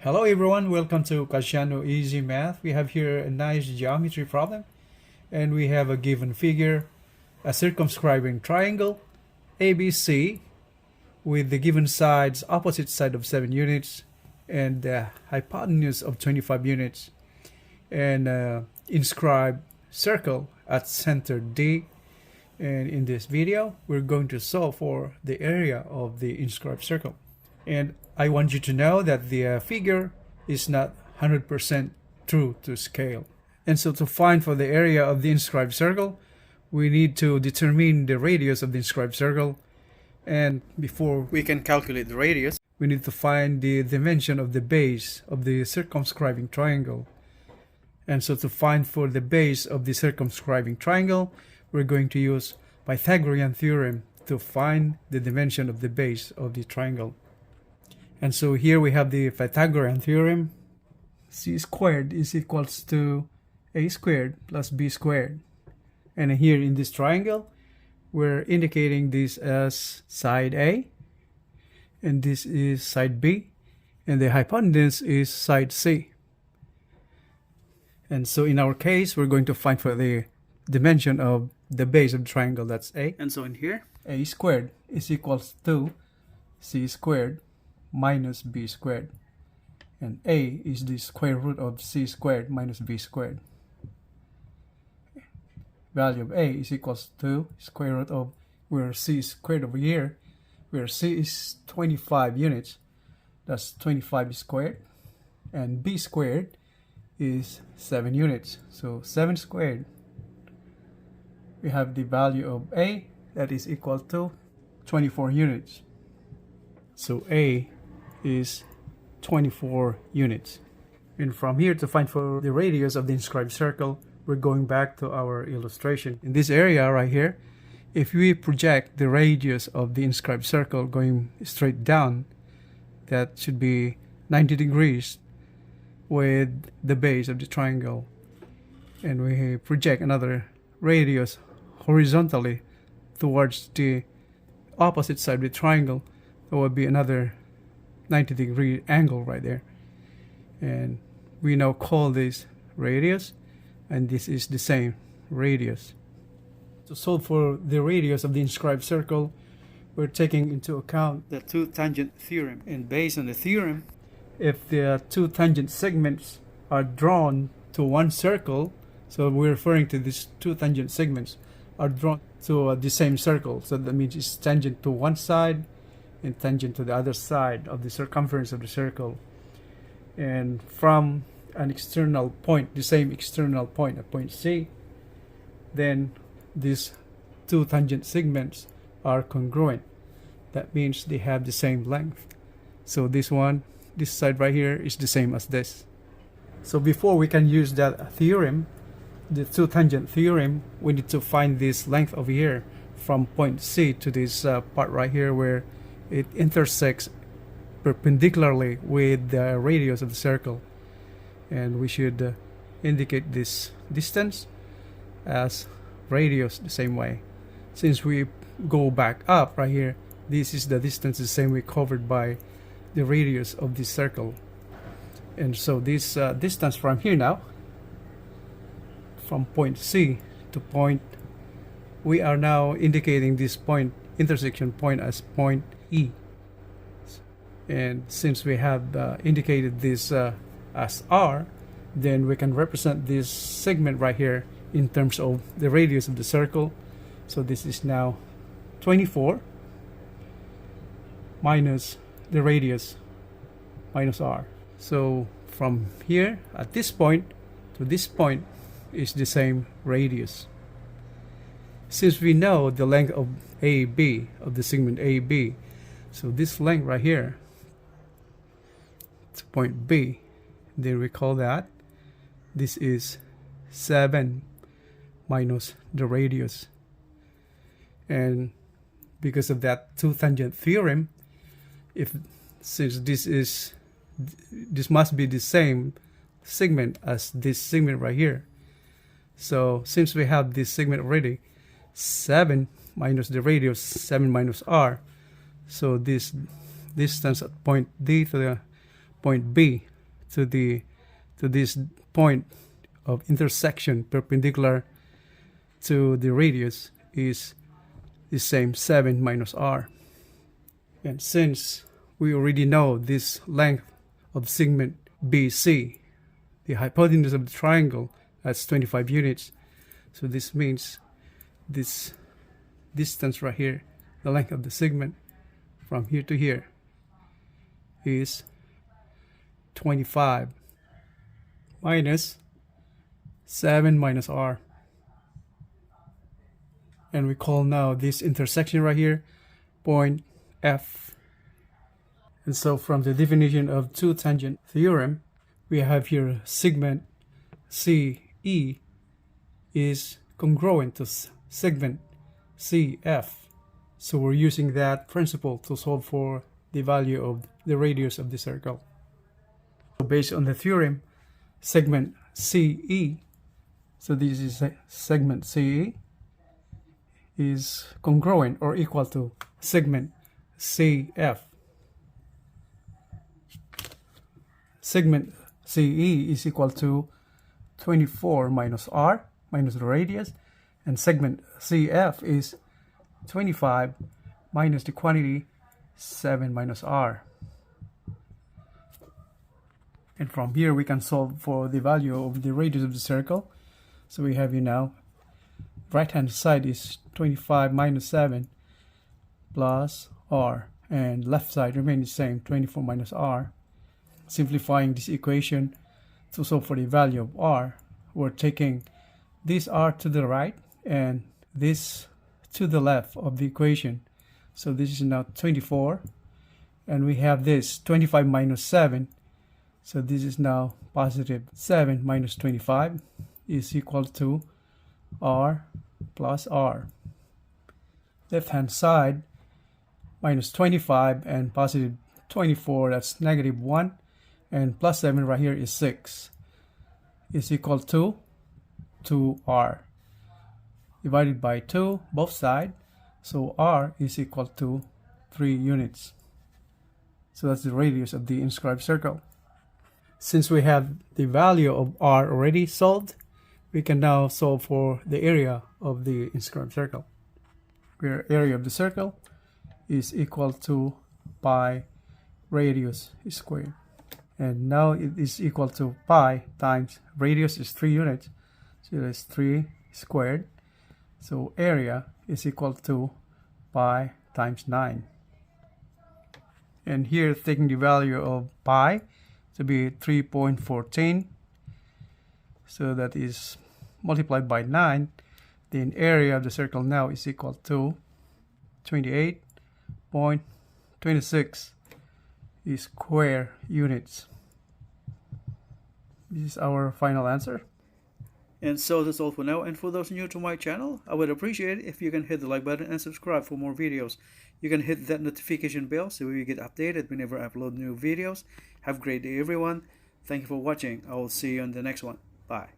Hello everyone, welcome to Kasiano Easy Math. We have here a nice geometry problem and we have a given figure, a circumscribing triangle ABC with the given sides opposite side of 7 units and the hypotenuse of 25 units and inscribed circle at center D. And in this video we're going to solve for the area of the inscribed circle. And I want you to know that the figure is not 100% true to scale. And so to find for the area of the inscribed circle, we need to determine the radius of the inscribed circle. And before we can calculate the radius, we need to find the dimension of the base of the circumscribing triangle. And so to find for the base of the circumscribing triangle, we're going to use Pythagorean theorem to find the dimension of the base of the triangle. And so here we have the Pythagorean theorem. C squared is equals to A squared plus B squared. And here in this triangle, we're indicating this as side A. And this is side B. And the hypotenuse is side C. And so in our case, we're going to find for the dimension of the base of the triangle, that's A. And so in here, A squared is equals to C squared minus B squared, and A is the square root of C squared minus B squared. Value of A is equals to square root of, where C squared over here, where C is 25 units, that's 25 squared, and B squared is 7 units, so 7 squared. We have the value of A that is equal to 24 units. So A is 24 units. And from here, to find for the radius of the inscribed circle, we're going back to our illustration. In this area right here, if we project the radius of the inscribed circle going straight down, that should be 90 degrees with the base of the triangle. And we project another radius horizontally towards the opposite side of the triangle, there will be another 90-degree angle right there. And we now call this radius, and this is the same radius. To solve for the radius of the inscribed circle, we're taking into account the two tangent theorem. And based on the theorem, if the two tangent segments are drawn to one circle, so we're referring to these two tangent segments are drawn to the same circle, so that means it's tangent to one side and tangent to the other side of the circumference of the circle. And from an external point, the same external point, a point C, then these two tangent segments are congruent. That means they have the same length. So this side right here is the same as this. So before we can use that theorem, the two tangent theorem, we need to find this length over here from point C to this part right here where it intersects perpendicularly with the radius of the circle. And we should indicate this distance as radius the same way. Since we go back up right here, this is the distance the same way covered by the radius of this circle. And so this distance from here now, from point C to point, we are now indicating this point, intersection point, as point E. And since we have indicated this as R, then we can represent this segment right here in terms of the radius of the circle. So this is now 24 minus the radius minus R. So from here at this point to this point is the same radius. Since we know the length of AB, of the segment AB, so this length right here to point B, then we call that this is 7 minus the radius. And because of that two tangent theorem, since this must be the same segment as this segment right here, so since we have this segment already, 7 minus the radius, 7 minus R, so this distance at point D to the point B to this point of intersection perpendicular to the radius is the same 7 minus r. And since we already know this length of segment BC, the hypotenuse of the triangle, that's 25 units. So this means this distance right here, the length of the segment from here to here, is 25 minus 7 minus r. And we call now this intersection right here point F. And so from the definition of two tangent theorem, we have here segment CE is congruent to segment CF. So we're using that principle to solve for the value of the radius of the circle. So based on the theorem, segment CE, so this is segment CE, is congruent or equal to segment CF. Segment CE is equal to 24 minus r minus the radius, and segment CF is 25 minus the quantity 7 minus r. And from here we can solve for the value of the radius of the circle. So we have here now, right hand side is 25 minus 7 plus r, and left side remains the same, 24 minus r. Simplifying this equation to solve for the value of r, we're taking this r to the right and this to the left of the equation. So this is now 24, and we have this 25 minus 7, so this is now positive 7 minus 25 is equal to r plus r. Left hand side minus 25 and positive 24, that's negative 1, and plus 7 right here is 6, is equal to 2r divided by 2 both sides, so r is equal to 3 units. So that's the radius of the inscribed circle. Since we have the value of r already solved, we can now solve for the area of the inscribed circle, where area of the circle is equal to pi radius squared. And now it is equal to pi times radius is 3 units, so that's 3 squared. So area is equal to pi times 9. And here taking the value of pi to be 3.14, so that is multiplied by 9, then area of the circle now is equal to 28.26 square units. This is our final answer. And so that's all for now, and for those new to my channel, I would appreciate it if you can hit the like button and subscribe for more videos. You can hit that notification bell so you get updated whenever I upload new videos. Have a great day everyone. Thank you for watching. I will see you on the next one. Bye.